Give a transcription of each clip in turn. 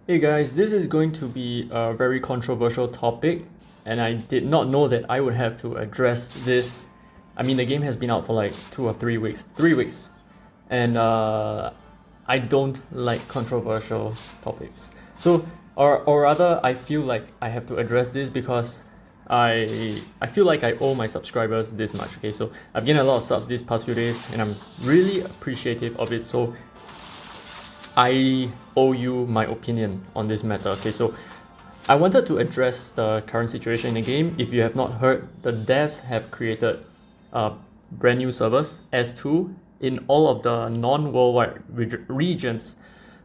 Hey guys, this is going to be a very controversial topic, and I did not know that I would have to address this. I mean, the game has been out for like 2 or 3 weeks. 3 weeks. And I don't like controversial topics. So, or rather, I feel like I have to address this because I feel like I owe my subscribers this much. Okay, so I've gained a lot of subs these past few days, and I'm really appreciative of it. So I owe you my opinion on this matter. Okay, so I wanted to address the current situation in the game. If you have not heard, the devs have created brand new servers, S2, in all of the non-worldwide regions.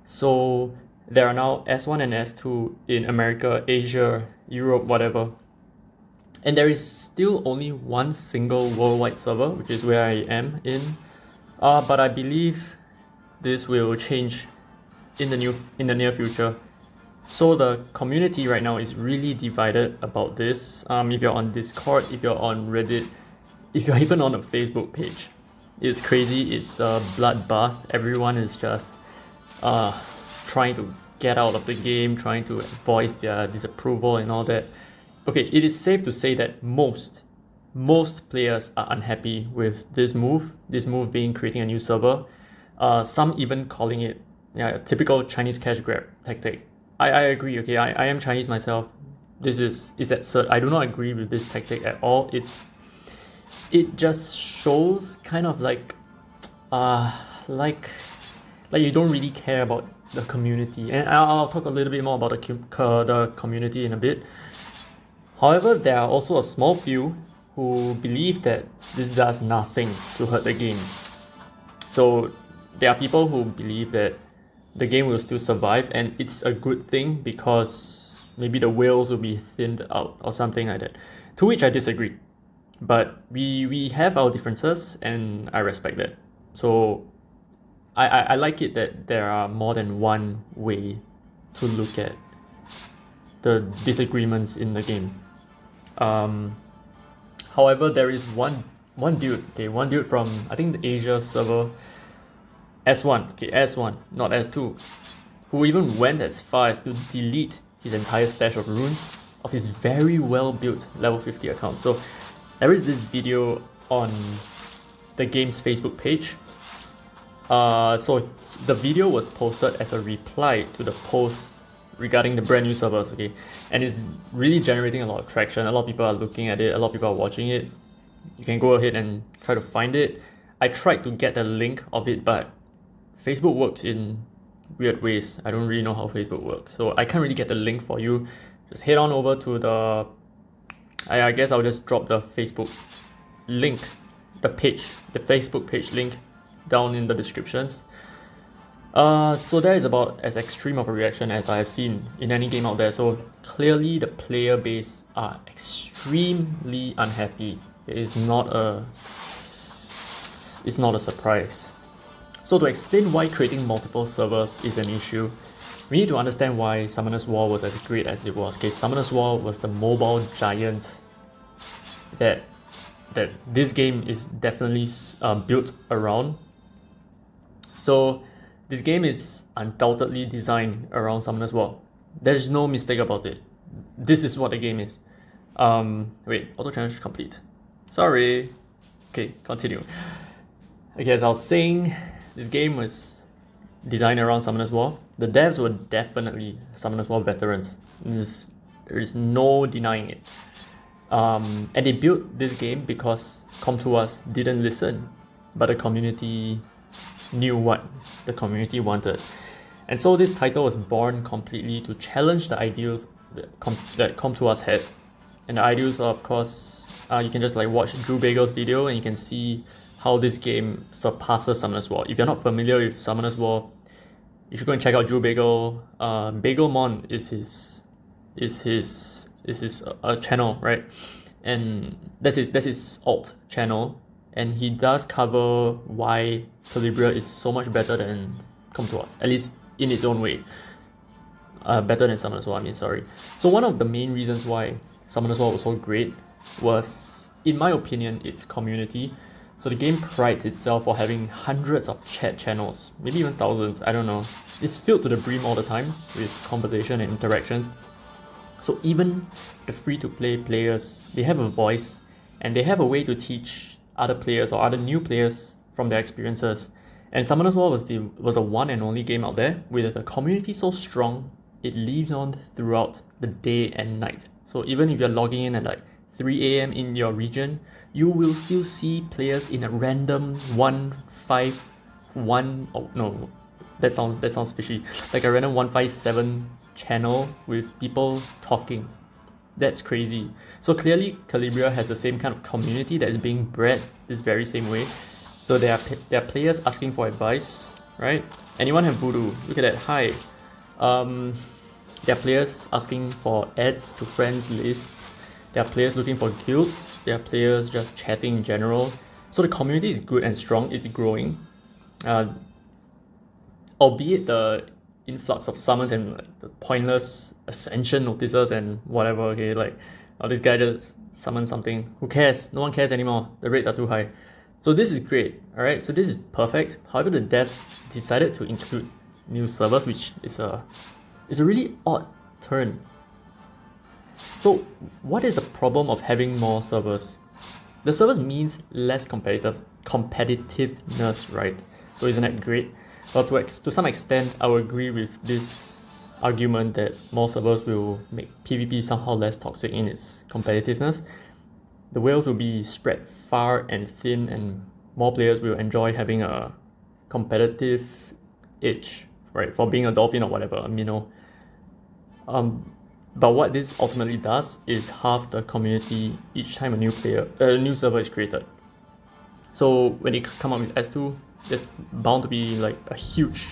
So there are now S1 and S2 in America, Asia, Europe, whatever. And there is still only one single worldwide server, which is where I am in. But I believe this will change in the near future. So the community right now is really divided about this. If you're on Discord, if you're on Reddit, if you're even on a Facebook page, it's crazy. It's a bloodbath. Everyone is just trying to get out of the game, trying to voice their disapproval and all that. Okay, it is safe to say that most players are unhappy with this move being creating a new server. Some even calling it typical Chinese cash grab tactic. I agree, okay, I am Chinese myself. This is absurd. I do not agree with this tactic at all. It just shows kind of like you don't really care about the community. And I'll talk a little bit more about the community in a bit. However, there are also a small few who believe that this does nothing to hurt the game. So there are people who believe that the game will still survive and it's a good thing because maybe the whales will be thinned out or something like that. To which I disagree. But we have our differences and I respect that. So I like it that there are more than one way to look at the disagreements in the game. However, there is one dude from I think the Asia server, S1, not S2, who even went as far as to delete his entire stash of runes of his very well built level 50 account. So there is this video on the game's Facebook page. So the video was posted as a reply to the post regarding the brand new servers, okay, and it's really generating a lot of traction. A lot of people are looking at it, a lot of people are watching it. You can go ahead and try to find it. I tried to get the link of it, but Facebook works in weird ways. I don't really know how Facebook works, so I can't really get the link for you. Just head on over to the I guess I'll just drop the Facebook link, the Facebook page link down in the descriptions. So that is about as extreme of a reaction as I have seen in any game out there. So clearly the player base are extremely unhappy. It's not a surprise. So to explain why creating multiple servers is an issue, we need to understand why Summoner's War was as great as it was. Okay, Summoner's War was the mobile giant that this game is definitely built around. So this game is undoubtedly designed around Summoner's War. There's no mistake about it. This is what the game is. Wait, auto challenge complete. Sorry. Okay, continue. Okay, as I was saying, this game was designed around Summoner's War. The devs were definitely Summoner's War veterans. There is no denying it. And they built this game because Com2uS didn't listen, but the community knew what the community wanted. And so this title was born completely to challenge the ideals that Com2uS had. And the ideals are, of course, you can just like watch Drew Bagel's video and you can see how this game surpasses Summoner's War. If you're not familiar with Summoner's War, you should go and check out Drew Bagel. Bagelmon is his channel, right? And that's his alt channel, and he does cover why Calibria is so much better than Com2uS, at least in its own way. Better than Summoner's War, I mean, sorry. So one of the main reasons why Summoner's War was so great was, in my opinion, its community. So the game prides itself for having hundreds of chat channels, maybe even thousands, I don't know. It's filled to the brim all the time with conversation and interactions. So even the free-to-play players, they have a voice and they have a way to teach other players or other new players from their experiences. And Summoners War was the one and only game out there with a community so strong, it lives on throughout the day and night. So even if you're logging in at like 3 a.m. in your region, you will still see players in a random 151, oh no, that sounds fishy, like a random 157 channel with people talking. That's crazy. So clearly Calibria has the same kind of community that is being bred this very same way. So there are players asking for advice, right? Anyone have voodoo? Look at that. Hi. There are players asking for adds to friends lists. There are players looking for guilds. There are players just chatting in general. So the community is good and strong. It's growing. Albeit the influx of summons and like, the pointless ascension notices and whatever, okay, like, oh, this guy just summoned something. Who cares? No one cares anymore. The rates are too high. So this is great, alright? So this is perfect. However, the devs decided to include new servers, which is a really odd turn. So what is the problem of having more servers? The servers means less competitiveness, right? So isn't that great? Well, to some extent, I would agree with this argument that more servers will make PvP somehow less toxic in its competitiveness. The whales will be spread far and thin, and more players will enjoy having a competitive edge, right? For being a dolphin or whatever, minnow. But what this ultimately does is halve the community each time a new server is created. So when they come up with S2, there's bound to be like a huge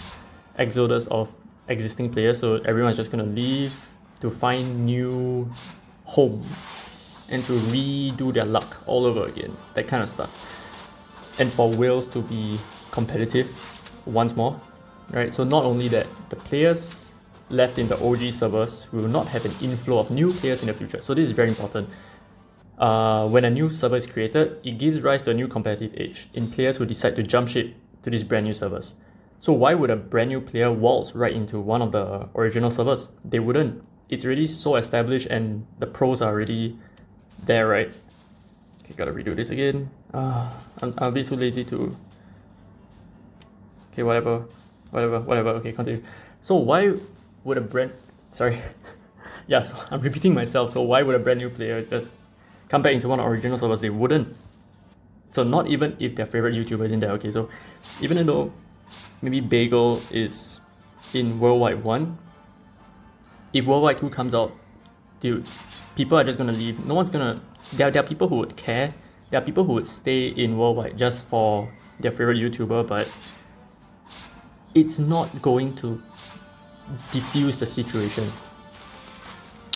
exodus of existing players. So everyone's just gonna leave to find new home and to redo their luck all over again, that kind of stuff. And for whales to be competitive once more, right? So not only that, the players left in the OG servers will not have an inflow of new players in the future. So this is very important. When a new server is created, it gives rise to a new competitive edge in players who decide to jump ship to these brand new servers. So why would a brand new player waltz right into one of the original servers? They wouldn't. It's already so established and the pros are already there, right? Okay, gotta redo this again. I'm a bit too lazy to... Okay, whatever. Okay, continue. So why would a brand... Sorry. Yeah, so I'm repeating myself. So why would a brand new player just come back into one of the original servers? They wouldn't. So not even if their favorite YouTuber is in there. Okay, so even though maybe Bagel is in Worldwide 1, if Worldwide 2 comes out, dude, people are just gonna leave. No one's gonna... There are people who would care. There are people who would stay in Worldwide just for their favorite YouTuber, but it's not going to diffuse the situation.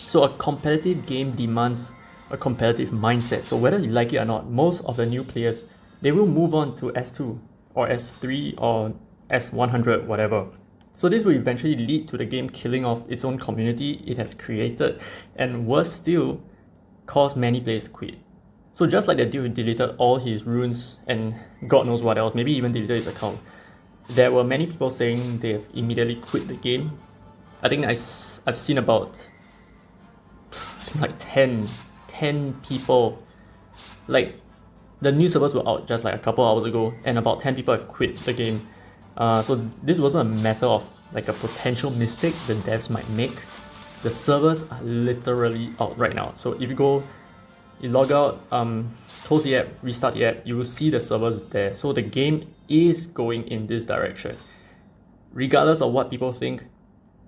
So a competitive game demands a competitive mindset. So whether you like it or not, most of the new players, they will move on to S2 or S3 or S100, whatever. So this will eventually lead to the game killing off its own community it has created, and worse still, cause many players to quit. So just like the dude who deleted all his runes and God knows what else, maybe even deleted his account, there were many people saying they've immediately quit the game. I think I've seen about like 10 people, like the new servers were out just like a couple hours ago and about 10 people have quit the game. So this wasn't a matter of like a potential mistake the devs might make. The servers are literally out right now. So if you log out, close the app, restart the app, you will see the servers there. So the game is going in this direction. Regardless of what people think,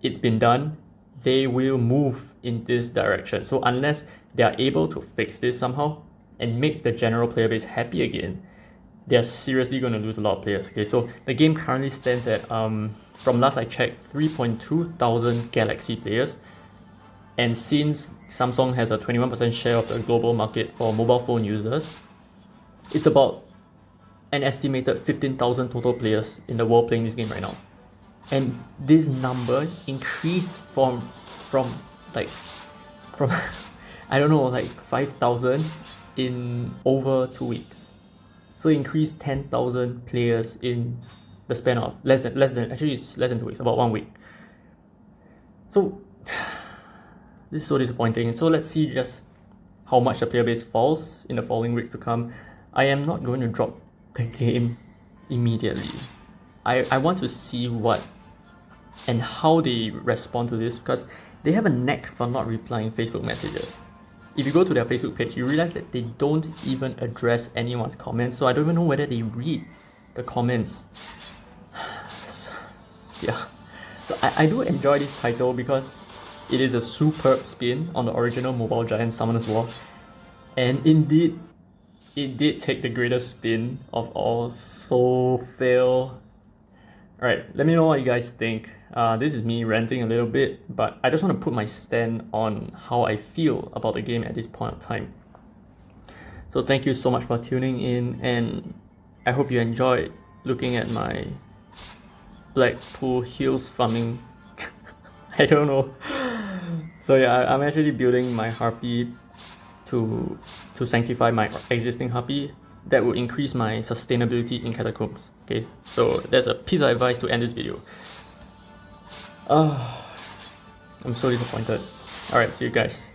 it's been done, they will move in this direction. So unless they are able to fix this somehow and make the general player base happy again, they're seriously going to lose a lot of players. Okay, so the game currently stands at, from last I checked, 3.2 thousand Galaxy players. And since Samsung has a 21% share of the global market for mobile phone users, it's about an estimated 15,000 total players in the world playing this game right now. And this number increased from I don't know, like 5,000 in over 2 weeks. So it increased 10,000 players in the span of less than actually it's less than 2 weeks, about 1 week. So this is so disappointing. So let's see just how much the player base falls in the following weeks to come. I am not going to drop the game immediately. I want to see what and how they respond to this, because they have a knack for not replying Facebook messages. If you go to their Facebook page, you realize that they don't even address anyone's comments, so I don't even know whether they read the comments. Yeah, so I do enjoy this title because it is a superb spin on the original Mobile Giant Summoners War, and indeed, it did take the greatest spin of all, so fail. Alright, let me know what you guys think. This is me ranting a little bit, but I just want to put my stand on how I feel about the game at this point of time. So thank you so much for tuning in, and I hope you enjoyed looking at my Blackpool Hills farming. I don't know. So yeah, I'm actually building my Harpy to sanctify my existing Harpy. That will increase my sustainability in Catacombs. Okay, so there's a piece of advice to end this video. I'm so disappointed. Alright, see you guys.